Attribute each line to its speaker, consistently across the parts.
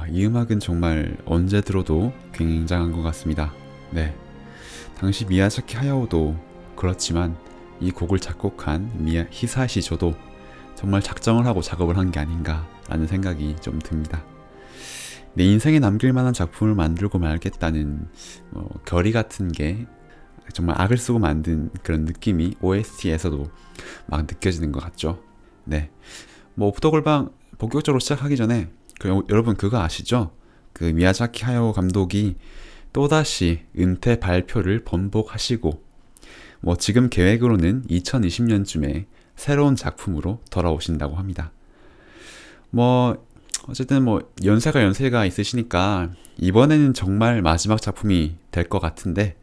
Speaker 1: 이 음악은 정말 언제 들어도 굉장한 것 같습니다. 네, 당시 미야자키 하야오도 그렇지만 이 곡을 작곡한 히사시 조도 정말 작정을 하고 작업을 한 게 아닌가라는 생각이 좀 듭니다. 내 인생에 남길 만한 작품을 만들고 말겠다는 결의 같은 게 정말 악을 쓰고 만든 그런 느낌이 OST에서도 막 느껴지는 것 같죠. 네, 오프 더 골방 본격적으로 시작하기 전에 여러분 그거 아시죠? 그 미야자키 하야오 감독이 또다시 은퇴 발표를 번복하시고 지금 계획으로는 2020년쯤에 새로운 작품으로 돌아오신다고 합니다. 어쨌든 연세가 있으시니까 이번에는 정말 마지막 작품이 될 것 같은데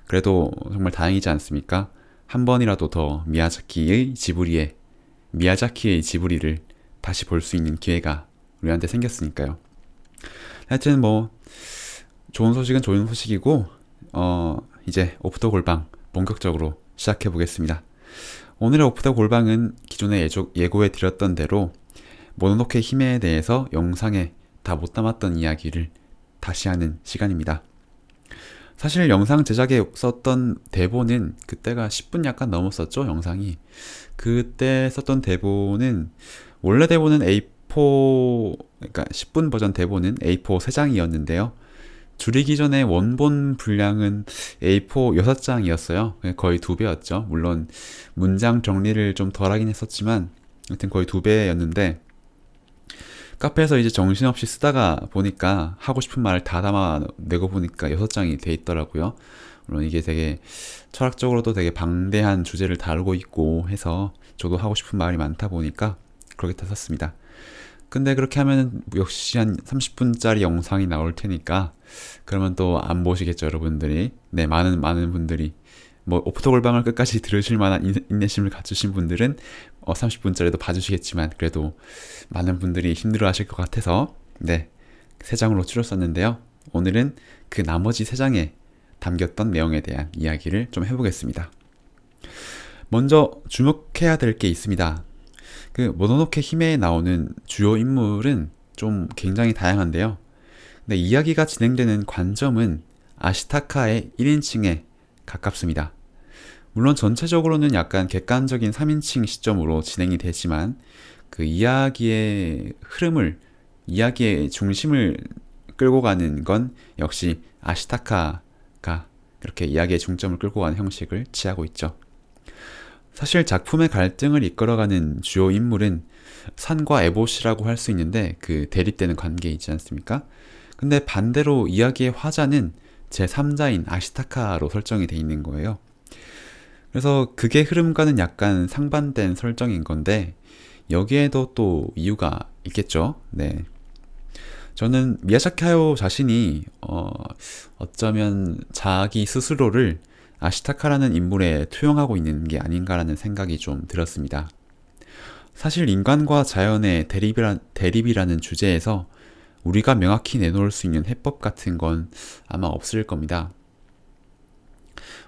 Speaker 1: 그래도 정말 다행이지 않습니까? 한 번이라도 더 미야자키의 지브리를 다시 볼 수 있는 기회가 우리한테 생겼으니까요. 하여튼 좋은 소식은 좋은 소식이고 이제 오프 더 골방 본격적으로 시작해 보겠습니다. 오늘의 오프 더 골방은 기존에 예고해 드렸던 대로 모노노케 히메에 대해서 영상에 다 못 담았던 이야기를 다시 하는 시간입니다. 사실 영상 제작에 썼던 대본은 그때가 10분 약간 넘었었죠, 영상이. 그때 썼던 대본은 원래 대본은 A4, 그러니까 10분 버전 대본은 A4 3장이었는데요. 줄이기 전에 원본 분량은 A4 6장이었어요. 거의 2배였죠. 물론 문장 정리를 좀 덜하긴 했었지만 하여튼 거의 2배였는데 카페에서 이제 정신없이 쓰다가 보니까 하고 싶은 말을 다 담아내고 보니까 6장이 돼 있더라고요. 물론 이게 되게 철학적으로도 되게 방대한 주제를 다루고 있고 해서 저도 하고 싶은 말이 많다 보니까 그렇게 다 썼습니다. 근데 그렇게 하면 역시 한 30분짜리 영상이 나올 테니까 그러면 또 안 보시겠죠, 여러분들이. 네, 많은 분들이 오프 더 골방을 끝까지 들으실 만한 인내심을 갖추신 분들은 30분짜리도 봐주시겠지만 그래도 많은 분들이 힘들어 하실 것 같아서 네, 3장으로 줄였었는데요. 오늘은 그 나머지 3장에 담겼던 내용에 대한 이야기를 좀 해보겠습니다. 먼저 주목해야 될 게 있습니다. 그 모노노케 히메에 나오는 주요 인물은 좀 굉장히 다양한데요. 근데 이야기가 진행되는 관점은 아시타카의 1인칭에 가깝습니다. 물론 전체적으로는 약간 객관적인 3인칭 시점으로 진행이 되지만 그 이야기의 중심을 끌고 가는 건 역시 아시타카가 이렇게 이야기의 중점을 끌고 가는 형식을 취하고 있죠. 사실 작품의 갈등을 이끌어가는 주요 인물은 산과 에봇이라고 할 수 있는데 그 대립되는 관계에 있지 않습니까? 근데 반대로 이야기의 화자는 제3자인 아시타카로 설정이 돼 있는 거예요. 그래서 그게 흐름과는 약간 상반된 설정인 건데 여기에도 또 이유가 있겠죠. 네. 저는 미야자키 하야오 자신이 어쩌면 자기 스스로를 아시타카라는 인물에 투영하고 있는 게 아닌가라는 생각이 좀 들었습니다. 사실 인간과 자연의 대립이라는 주제에서 우리가 명확히 내놓을 수 있는 해법 같은 건 아마 없을 겁니다.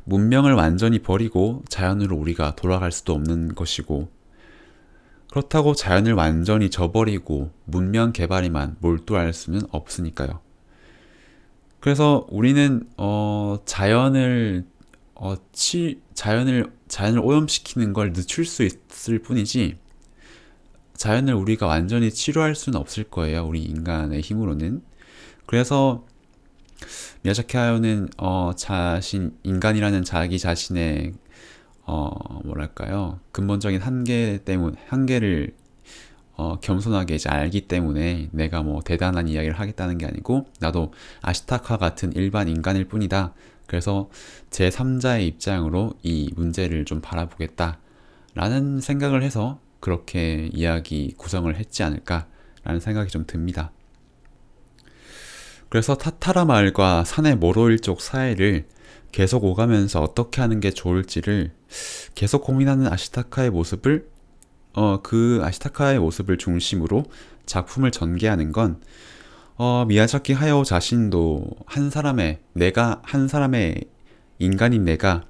Speaker 1: 문명을 완전히 버리고 자연으로 우리가 돌아갈 수도 없는 것이고 그렇다고 자연을 완전히 저버리고 문명 개발에만 몰두할 수는 없으니까요. 그래서 우리는 자연을 오염시키는 걸 늦출 수 있을 뿐이지 자연을 우리가 완전히 치료할 수는 없을 거예요. 우리 인간의 힘으로는. 그래서 미야자키 하야오는 인간이라는 자기 자신의 근본적인 한계를 겸손하게 이제 알기 때문에 내가 대단한 이야기를 하겠다는 게 아니고 나도 아시타카 같은 일반 인간일 뿐이다. 그래서 제3자의 입장으로 이 문제를 좀 바라보겠다라는 생각을 해서 그렇게 이야기 구성을 했지 않을까라는 생각이 좀 듭니다. 그래서 타타라 마을과 산의 모로일족 사이를 계속 오가면서 어떻게 하는 게 좋을지를 계속 고민하는 아시타카의 모습을 중심으로 작품을 전개하는 건 미야자키 하야오 자신도 한 사람의 인간인 내가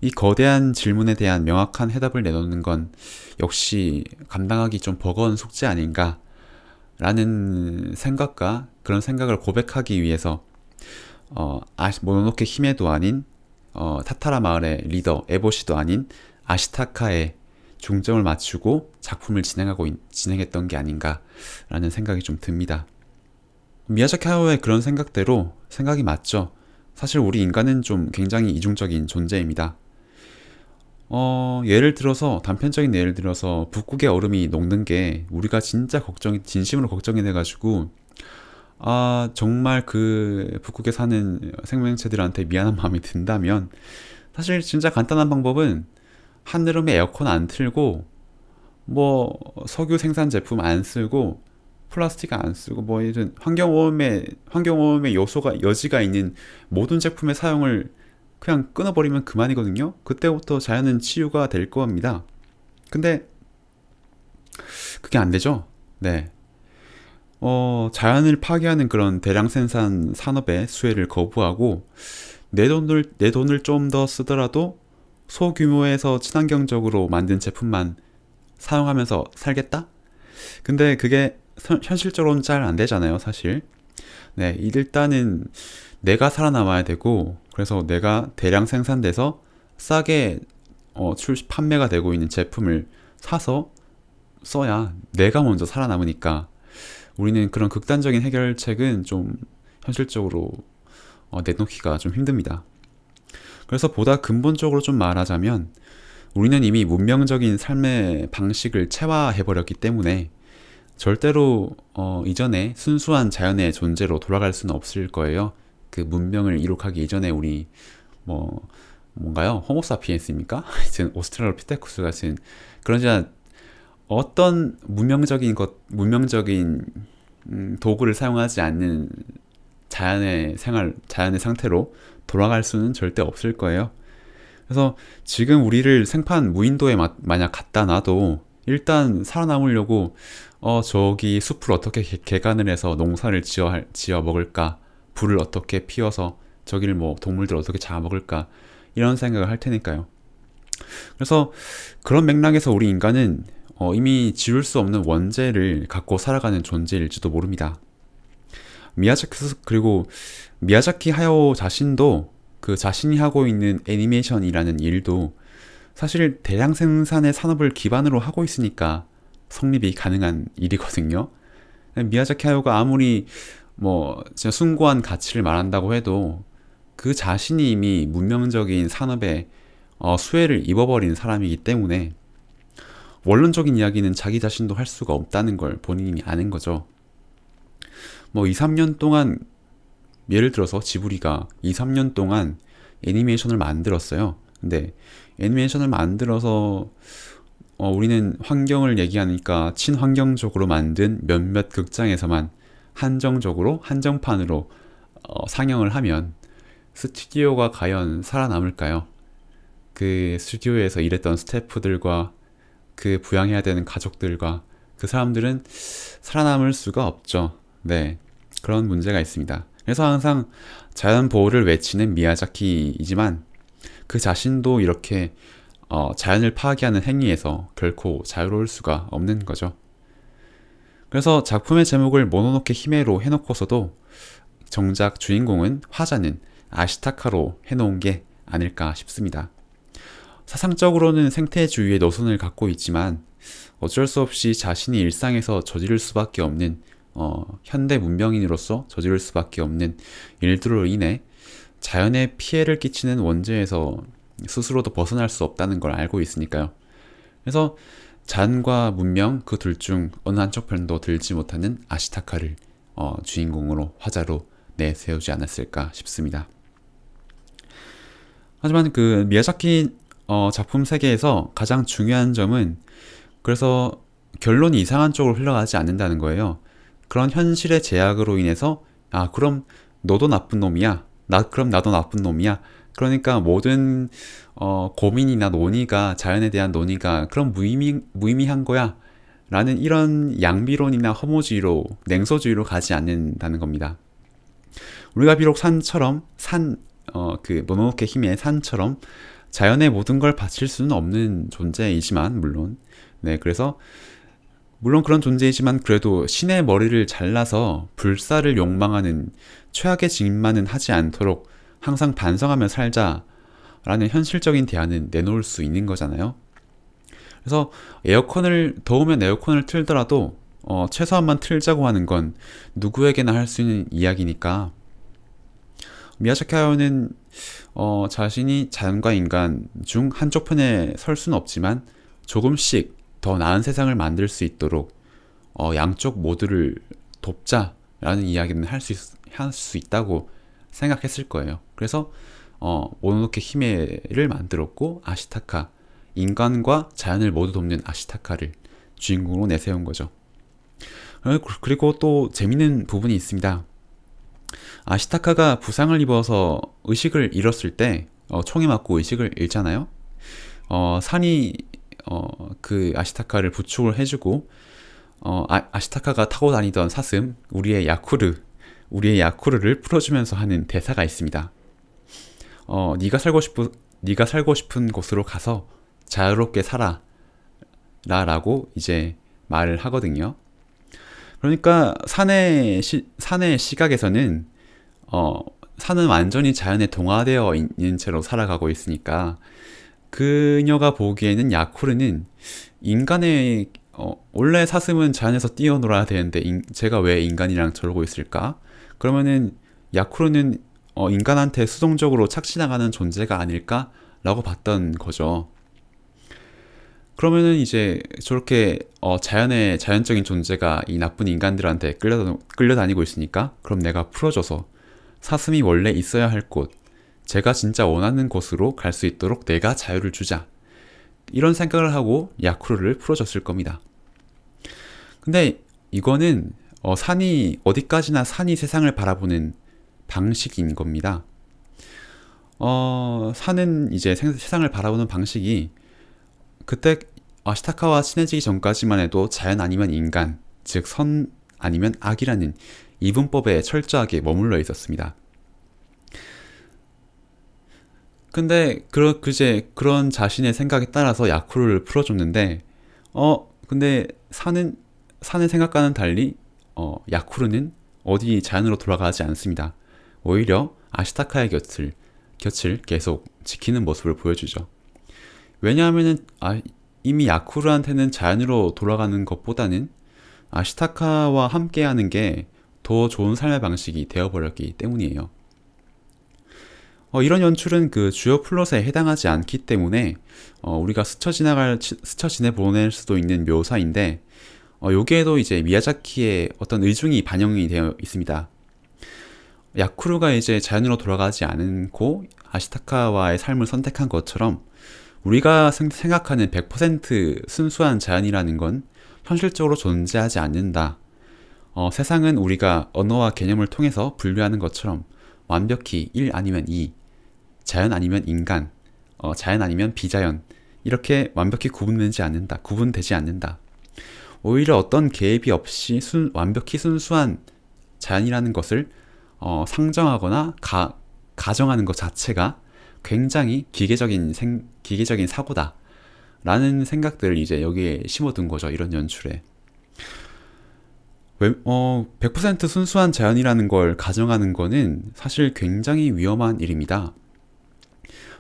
Speaker 1: 이 거대한 질문에 대한 명확한 해답을 내놓는 건 역시 감당하기 좀 버거운 숙제 아닌가 라는 생각과 그런 생각을 고백하기 위해서 모노노케 히메도 아닌 타타라 마을의 리더 에보시도 아닌 아시타카에 중점을 맞추고 작품을 진행했던 게 아닌가라는 생각이 좀 듭니다. 미야자키 하야오의 그런 생각대로 생각이 맞죠. 사실 우리 인간은 좀 굉장히 이중적인 존재입니다. 단편적인 예를 들어서 북극의 얼음이 녹는 게 우리가 진심으로 걱정이 돼가지고 정말 그 북극에 사는 생명체들한테 미안한 마음이 든다면 사실 진짜 간단한 방법은 한여름에 에어컨 안 틀고 뭐 석유 생산 제품 안 쓰고 플라스틱 안 쓰고 뭐 이런 환경오염의 여지가 있는 모든 제품의 사용을 그냥 끊어버리면 그만이거든요. 그때부터 자연은 치유가 될 겁니다. 근데 그게 안 되죠. 네. 자연을 파괴하는 그런 대량 생산 산업의 수혜를 거부하고 내 돈을 좀 더 쓰더라도 소규모에서 친환경적으로 만든 제품만 사용하면서 살겠다? 근데 그게 현실적으로는 잘 안 되잖아요, 사실. 네, 일단은 내가 살아남아야 되고, 그래서 내가 대량 생산돼서 싸게 판매가 되고 있는 제품을 사서 써야 내가 먼저 살아남으니까 우리는 그런 극단적인 해결책은 좀 현실적으로 내놓기가 좀 힘듭니다. 그래서 보다 근본적으로 좀 말하자면 우리는 이미 문명적인 삶의 방식을 체화해버렸기 때문에 절대로 이전에 순수한 자연의 존재로 돌아갈 수는 없을 거예요. 그 문명을 이룩하기 이전에 우리 뭔가요? 호모사피엔스입니까? 지금 오스트랄로피테쿠스 같은 그런 진짜 어떤 문명적인 도구를 사용하지 않는 자연의 상태로 돌아갈 수는 절대 없을 거예요. 그래서 지금 우리를 생판 무인도에 만약 갖다 놔도 일단 살아남으려고 저기 숲을 어떻게 개간을 해서 농사를 지어 먹을까, 불을 어떻게 피워서 저기를 동물들 어떻게 잡아먹을까, 이런 생각을 할 테니까요. 그래서 그런 맥락에서 우리 인간은 이미 지울 수 없는 원죄를 갖고 살아가는 존재일지도 모릅니다. 그리고 미야자키 하야오 자신도 그 자신이 하고 있는 애니메이션이라는 일도 사실 대량 생산의 산업을 기반으로 하고 있으니까 성립이 가능한 일이거든요. 미야자키 하야오가 아무리 진짜 숭고한 가치를 말한다고 해도 그 자신이 이미 문명적인 산업에 수혜를 입어버린 사람이기 때문에 원론적인 이야기는 자기 자신도 할 수가 없다는 걸 본인이 아는 거죠. 2, 3년 동안 예를 들어서 지브리가 2, 3년 동안 애니메이션을 만들었어요. 근데 애니메이션을 만들어서 우리는 환경을 얘기하니까 친환경적으로 만든 몇몇 극장에서만 한정판으로 상영을 하면 스튜디오가 과연 살아남을까요? 그 스튜디오에서 일했던 스태프들과 그 부양해야 되는 가족들과 그 사람들은 살아남을 수가 없죠. 네, 그런 문제가 있습니다. 그래서 항상 자연 보호를 외치는 미야자키이지만 그 자신도 이렇게 자연을 파괴하는 행위에서 결코 자유로울 수가 없는 거죠. 그래서 작품의 제목을 모노노케 히메로 해놓고서도 정작 주인공은 화자는 아시타카로 해놓은 게 아닐까 싶습니다. 사상적으로는 생태주의의 노선을 갖고 있지만 어쩔 수 없이 자신이 일상에서 저지를 수밖에 없는 현대 문명인으로서 저지를 수밖에 없는 일들로 인해 자연에 피해를 끼치는 원죄에서 스스로도 벗어날 수 없다는 걸 알고 있으니까요. 그래서 자연과 문명 그 둘 중 어느 한쪽 편도 들지 못하는 아시타카를 주인공으로 화자로 내세우지 않았을까 싶습니다. 하지만 그 미야자키 작품 세계에서 가장 중요한 점은 그래서 결론이 이상한 쪽으로 흘러가지 않는다는 거예요. 그런 현실의 제약으로 인해서 그럼 너도 나쁜 놈이야. 그럼 나도 나쁜 놈이야. 그러니까 모든 고민이나 자연에 대한 논의가 그럼 무의미한 거야 라는 이런 양비론이나 허무주의로 냉소주의로 가지 않는다는 겁니다. 우리가 비록 그 모노노케 히메의 산처럼 자연의 모든 걸 바칠 수는 없는 존재이지만 물론 그래서 물론 그런 존재이지만 그래도 신의 머리를 잘라서 불사를 욕망하는 최악의 짓만은 하지 않도록 항상 반성하며 살자라는 현실적인 대안은 내놓을 수 있는 거잖아요. 그래서 더우면 에어컨을 틀더라도 최소한만 틀자고 하는 건 누구에게나 할 수 있는 이야기니까, 미야자키 하야오는 자신이 자연과 인간 중 한쪽 편에 설 수는 없지만 조금씩 더 나은 세상을 만들 수 있도록 양쪽 모두를 돕자라는 이야기는 할 수 있다고 생각했을 거예요. 그래서 모노노케 히메를 만들었고, 아시타카, 인간과 자연을 모두 돕는 아시타카를 주인공으로 내세운 거죠. 그리고 또 재밌는 부분이 있습니다. 아시타카가 부상을 입어서 의식을 잃었을 때 총에 맞고 의식을 잃잖아요. 산이 그 아시타카를 부축을 해주고 아시타카가 타고 다니던 사슴 우리의 야쿠르를 풀어주면서 하는 대사가 있습니다. 네가 살고 싶은 곳으로 가서 자유롭게 살아 라고 이제 말을 하거든요. 그러니까 산의 시각에서는 산은 완전히 자연에 동화되어 있는 채로 살아가고 있으니까 그녀가 보기에는 야쿠르는 인간의 원래 사슴은 자연에서 뛰어놀아야 되는데 제가 왜 인간이랑 저러고 있을까? 그러면은 야쿠르는 인간한테 수동적으로 착취나가는 존재가 아닐까라고 봤던 거죠. 그러면은 이제 저렇게 자연적인 존재가 이 나쁜 인간들한테 끌려다니고 있으니까, 그럼 내가 풀어줘서 사슴이 원래 있어야 할 곳, 제가 진짜 원하는 곳으로 갈 수 있도록 내가 자유를 주자, 이런 생각을 하고 야쿠르를 풀어줬을 겁니다. 근데 이거는 어디까지나 산이 세상을 바라보는 방식인 겁니다. 산은 이제 세상을 바라보는 방식이 그때 아시타카와 친해지기 전까지만 해도 자연 아니면 인간, 즉 선 아니면 악이라는 이분법에 철저하게 머물러 있었습니다. 근데 그런 자신의 생각에 따라서 야쿠르를 풀어줬는데 근데 산의 생각과는 달리 야쿠르는 어디 자연으로 돌아가지 않습니다. 오히려 아시타카의 곁을 계속 지키는 모습을 보여주죠. 왜냐하면은 이미 야쿠르한테는 자연으로 돌아가는 것보다는 아시타카와 함께하는 게 더 좋은 삶의 방식이 되어버렸기 때문이에요. 이런 연출은 그 주요 플롯에 해당하지 않기 때문에 우리가 스쳐 지내보낼 수도 있는 묘사인데, 여기에도 이제 미야자키의 어떤 의중이 반영이 되어 있습니다. 야쿠르가 이제 자연으로 돌아가지 않고 아시타카와의 삶을 선택한 것처럼 우리가 생각하는 100% 순수한 자연이라는 건 현실적으로 존재하지 않는다. 세상은 우리가 언어와 개념을 통해서 분류하는 것처럼 완벽히 1 아니면 2, 자연 아니면 인간, 자연 아니면 비자연, 이렇게 완벽히 구분되지 않는다. 오히려 어떤 개입이 없이 완벽히 순수한 자연이라는 것을 상정하거나 가정하는 것 자체가 굉장히 기계적인 사고다 라는 생각들을 이제 여기에 심어둔 거죠. 이런 연출에 100% 순수한 자연이라는 걸 가정하는 거는 사실 굉장히 위험한 일입니다.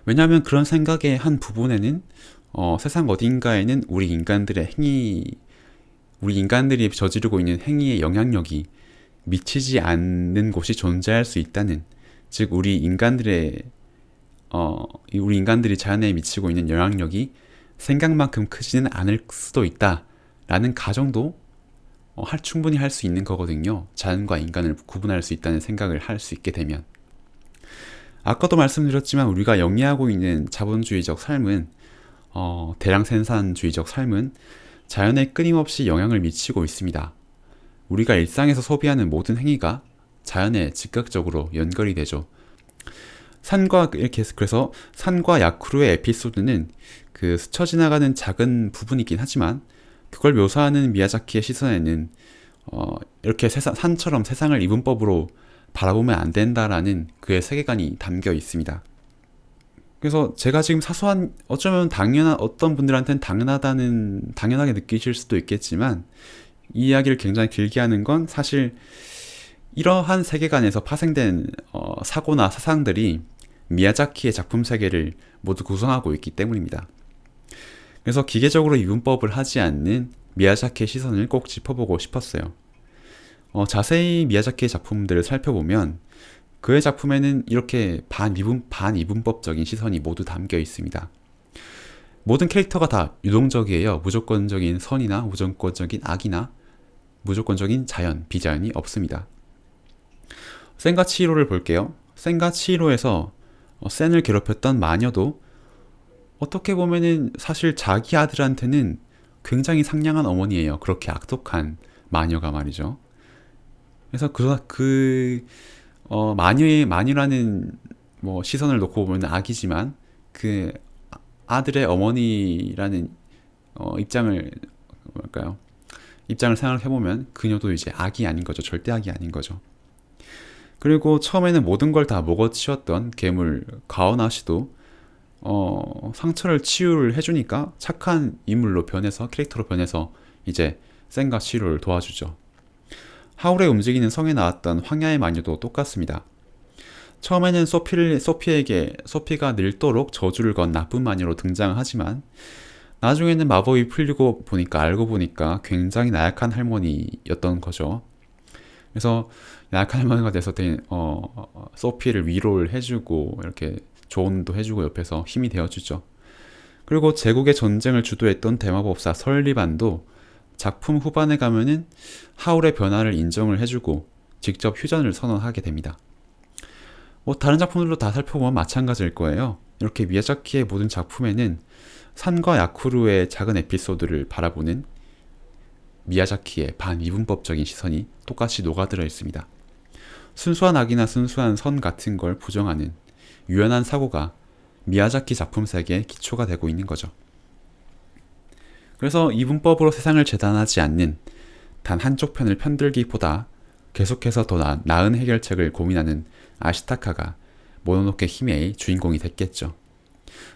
Speaker 1: 왜냐하면 그런 생각의 한 부분에는 세상 어딘가에는 우리 인간들이 저지르고 있는 행위의 영향력이 미치지 않는 곳이 존재할 수 있다는, 즉 우리 인간들이 자연에 미치고 있는 영향력이 생각만큼 크지는 않을 수도 있다라는 가정도 충분히 할 수 있는 거거든요. 자연과 인간을 구분할 수 있다는 생각을 할 수 있게 되면. 아까도 말씀드렸지만 우리가 영위하고 있는 자본주의적 삶은 대량 생산주의적 삶은 자연에 끊임없이 영향을 미치고 있습니다. 우리가 일상에서 소비하는 모든 행위가 자연에 즉각적으로 연결이 되죠. 그래서 산과 야쿠르의 에피소드는 그 스쳐 지나가는 작은 부분이긴 하지만 그걸 묘사하는 미야자키의 시선에는 이렇게 산처럼 세상을 이분법으로 바라보면 안 된다라는 그의 세계관이 담겨 있습니다. 그래서 제가 지금 사소한, 어쩌면 어떤 분들한테는 당연하게 느끼실 수도 있겠지만, 이 이야기를 굉장히 길게 하는 건 사실 이러한 세계관에서 파생된 사고나 사상들이 미야자키의 작품 세계를 모두 구성하고 있기 때문입니다. 그래서 기계적으로 이분법을 하지 않는 미야자키의 시선을 꼭 짚어보고 싶었어요. 자세히 미야자키의 작품들을 살펴보면 그의 작품에는 이렇게 반이분법적인 시선이 모두 담겨 있습니다. 모든 캐릭터가 다 유동적이에요. 무조건적인 선이나 무조건적인 악이나 무조건적인 자연, 비자연이 없습니다. 센과 치히로를 볼게요. 센과 치히로에서 센을 괴롭혔던 마녀도 어떻게 보면은 사실 자기 아들한테는 굉장히 상냥한 어머니예요. 그렇게 악독한 마녀가 말이죠. 그래서 마녀라는 시선을 놓고 보면 악이지만 그 아들의 어머니라는 입장을 생각해보면 그녀도 이제 악이 아닌 거죠. 절대 악이 아닌 거죠. 그리고 처음에는 모든 걸 다 먹어치웠던 괴물 가오나 씨도 상처를 치유를 해주니까 착한 캐릭터로 변해서 이제 센과 치히로를 도와주죠. 하울의 움직이는 성에 나왔던 황야의 마녀도 똑같습니다. 처음에는 소피가 늙도록 저주를 건 나쁜 마녀로 등장하지만 나중에는 마법이 풀리고 알고 보니까 굉장히 나약한 할머니였던 거죠. 그래서 나약한 할머니가 돼서 소피를 위로를 해주고 이렇게 조언도 해주고 옆에서 힘이 되어주죠. 그리고 제국의 전쟁을 주도했던 대마법사 설리반도 작품 후반에 가면은 하울의 변화를 인정을 해주고 직접 휴전을 선언하게 됩니다. 다른 작품들도 다 살펴보면 마찬가지일 거예요. 이렇게 미야자키의 모든 작품에는 산과 야쿠루의 작은 에피소드를 바라보는 미야자키의 반이분법적인 시선이 똑같이 녹아들어 있습니다. 순수한 악이나 순수한 선 같은 걸 부정하는 유연한 사고가 미야자키 작품 세계의 기초가 되고 있는 거죠. 그래서 이분법으로 세상을 재단하지 않는 단 한쪽 편을 편들기보다 계속해서 더 나은 해결책을 고민하는 아시타카가 모노노케 히메의 주인공이 됐겠죠.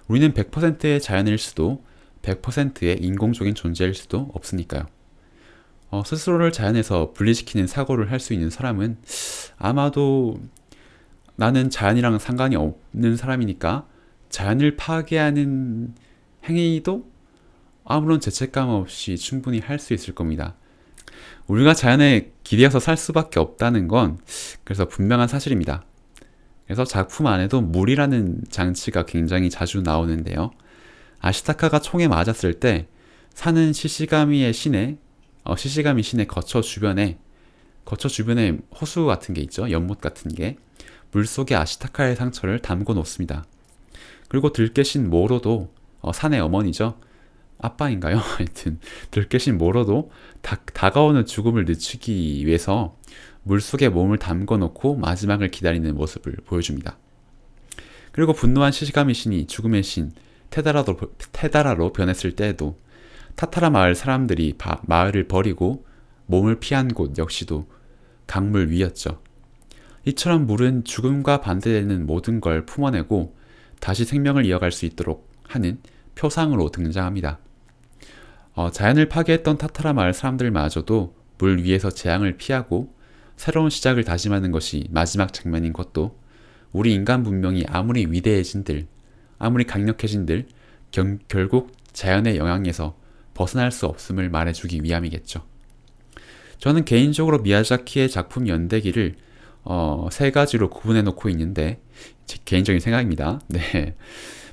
Speaker 1: 우리는 100%의 자연일 수도 100%의 인공적인 존재일 수도 없으니까요. 스스로를 자연에서 분리시키는 사고를 할 수 있는 사람은 아마도 나는 자연이랑 상관이 없는 사람이니까 자연을 파괴하는 행위도 아무런 죄책감 없이 충분히 할 수 있을 겁니다. 우리가 자연에 기대어서 살 수밖에 없다는 건 그래서 분명한 사실입니다. 그래서 작품 안에도 물이라는 장치가 굉장히 자주 나오는데요. 아시타카가 총에 맞았을 때 사는 시시가미 신의 거처 주변에 호수 같은 게 있죠. 연못 같은 게 물속에 아시타카의 상처를 담궈 놓습니다. 그리고 들깨신 모로도 산의 어머니죠. 아빠인가요? 하여튼 들깨신 모로도 다가오는 죽음을 늦추기 위해서 물속에 몸을 담궈 놓고 마지막을 기다리는 모습을 보여줍니다. 그리고 분노한 시시가미 신이 죽음의 신 테다라로 변했을 때에도 타타라 마을 사람들이 마을을 버리고 몸을 피한 곳 역시도 강물 위였죠. 이처럼 물은 죽음과 반대되는 모든 걸 품어내고 다시 생명을 이어갈 수 있도록 하는 표상으로 등장합니다. 자연을 파괴했던 타타라 마을 사람들마저도 물 위에서 재앙을 피하고 새로운 시작을 다짐하는 것이 마지막 장면인 것도 우리 인간 문명이 아무리 위대해진들, 아무리 강력해진들 결국 자연의 영향에서 벗어날 수 없음을 말해주기 위함이겠죠. 저는 개인적으로 미야자키의 작품 연대기를 세 가지로 구분해 놓고 있는데 제 개인적인 생각입니다. 네.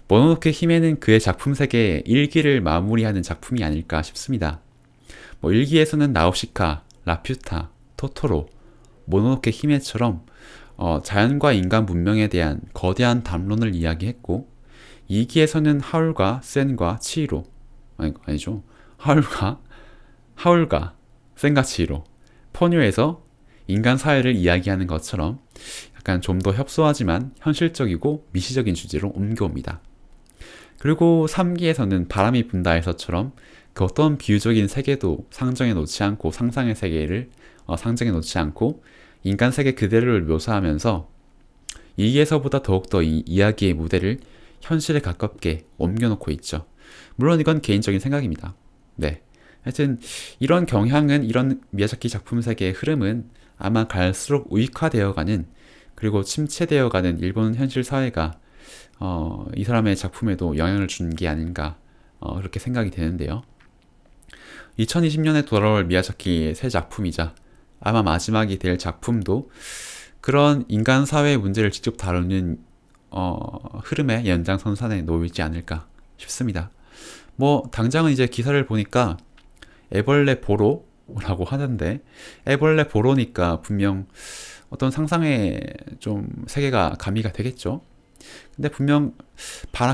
Speaker 1: 모노노케 히메는 그의 작품 세계의 1기를 마무리하는 작품이 아닐까 싶습니다. 1기에서는 나우시카, 라퓨타, 토토로, 모노노케 히메처럼 자연과 인간 문명에 대한 거대한 담론을 이야기했고 2기에서는 하울과 센과 치히로 아니죠. 하울과 센과 치히로 포뇨에서 인간 사회를 이야기하는 것처럼 약간 좀 더 협소하지만 현실적이고 미시적인 주제로 옮겨옵니다. 그리고 3기에서는 바람이 분다에서처럼 그 어떤 비유적인 세계도 상정해 놓지 않고 상상의 세계를 상정해 놓지 않고 인간 세계 그대로를 묘사하면서 2기에서보다 더욱더 이 이야기의 무대를 현실에 가깝게 옮겨놓고 있죠. 물론 이건 개인적인 생각입니다. 네. 하여튼 이런 경향은, 이런 미야자키 작품 세계의 흐름은 아마 갈수록 우익화되어가는, 그리고 침체되어가는 일본 현실 사회가 이 사람의 작품에도 영향을 준 게 아닌가, 그렇게 생각이 되는데요. 2020년에 돌아올 미야자키의 새 작품이자 아마 마지막이 될 작품도 그런 인간 사회의 문제를 직접 다루는 흐름의 연장선상에 놓이지 않을까 싶습니다. 뭐 당장은 이제 기사를 보니까 애벌레 보로라고 하는데, 애벌레 보로니까 분명 어떤 상상의 좀 세계가 가미가 되겠죠. 근데 분명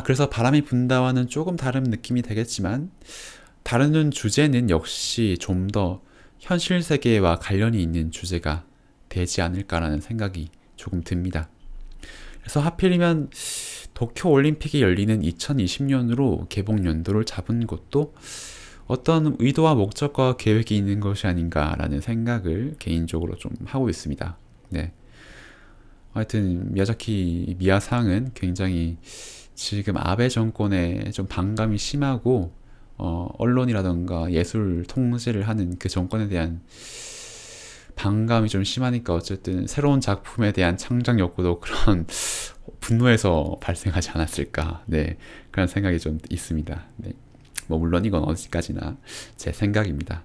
Speaker 1: 그래서 바람이 분다와는 조금 다른 느낌이 되겠지만, 다루는 주제는 역시 좀 더 현실 세계와 관련이 있는 주제가 되지 않을까라는 생각이 조금 듭니다. 그래서 하필이면 도쿄 올림픽이 열리는 2020년으로 개봉 연도를 잡은 것도 어떤 의도와 목적과 계획이 있는 것이 아닌가라는 생각을 개인적으로 좀 하고 있습니다. 네. 하여튼 미야자키 미야상은 굉장히 지금 아베 정권에 좀 반감이 심하고, 언론이라던가 예술 통제를 하는 그 정권에 대한 반감이 좀 심하니까 어쨌든 새로운 작품에 대한 창작 욕구도 그런 분노에서 발생하지 않았을까, 네, 그런 생각이 좀 있습니다. 네. 뭐 물론 이건 어디까지나 제 생각입니다.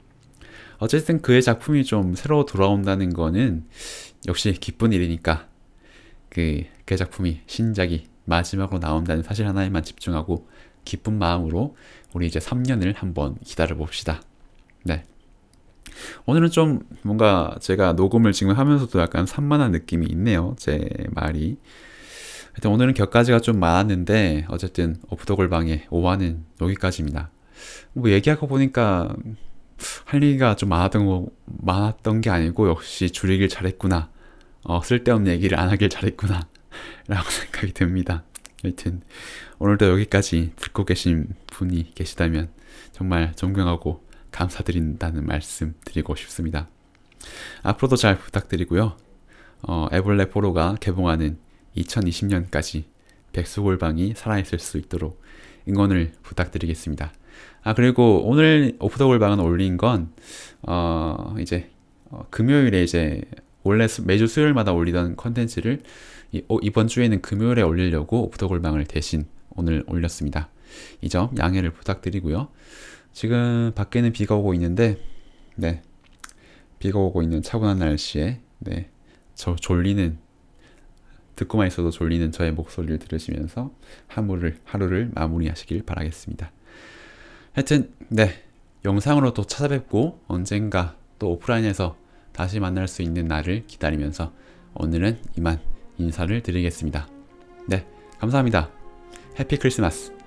Speaker 1: 어쨌든 그의 작품이 좀 새로 돌아온다는 거는 역시 기쁜 일이니까 그의 작품이, 신작이 마지막으로 나온다는 사실 하나에만 집중하고 기쁜 마음으로 우리 이제 3년을 한번 기다려 봅시다. 네. 오늘은 좀 뭔가 제가 녹음을 지금 하면서도 약간 산만한 느낌이 있네요, 제 말이. 하여튼 오늘은 격가지가 좀 많았는데 어쨌든 오프더골방의 5화는 여기까지입니다. 뭐 얘기하고 보니까 할 얘기가 좀 많았던 게 아니고 역시 줄이길 잘했구나, 쓸데없는 얘기를 안 하길 잘했구나 라고 생각이 듭니다. 하여튼 오늘도 여기까지 듣고 계신 분이 계시다면 정말 존경하고 감사드린다는 말씀 드리고 싶습니다. 앞으로도 잘 부탁드리고요. 애벌레 포로가 개봉하는 2020년까지 백수골방이 살아있을 수 있도록 응원을 부탁드리겠습니다. 그리고 오늘 오프더골방은 올린 건 이제 금요일에 이제 원래 매주 수요일마다 올리던 컨텐츠를 이번 주에는 금요일에 올리려고 오프더골방을 대신 오늘 올렸습니다. 이 점 양해를 부탁드리고요. 지금 밖에는 비가 오고 있는데, 네, 비가 오고 있는 차분한 날씨에, 네, 저 듣고만 있어도 졸리는 저의 목소리를 들으시면서 하루를 마무리하시길 바라겠습니다. 하여튼 네, 영상으로 또 찾아뵙고 언젠가 또 오프라인에서 다시 만날 수 있는 날을 기다리면서 오늘은 이만 인사를 드리겠습니다. 네, 감사합니다. 해피 크리스마스.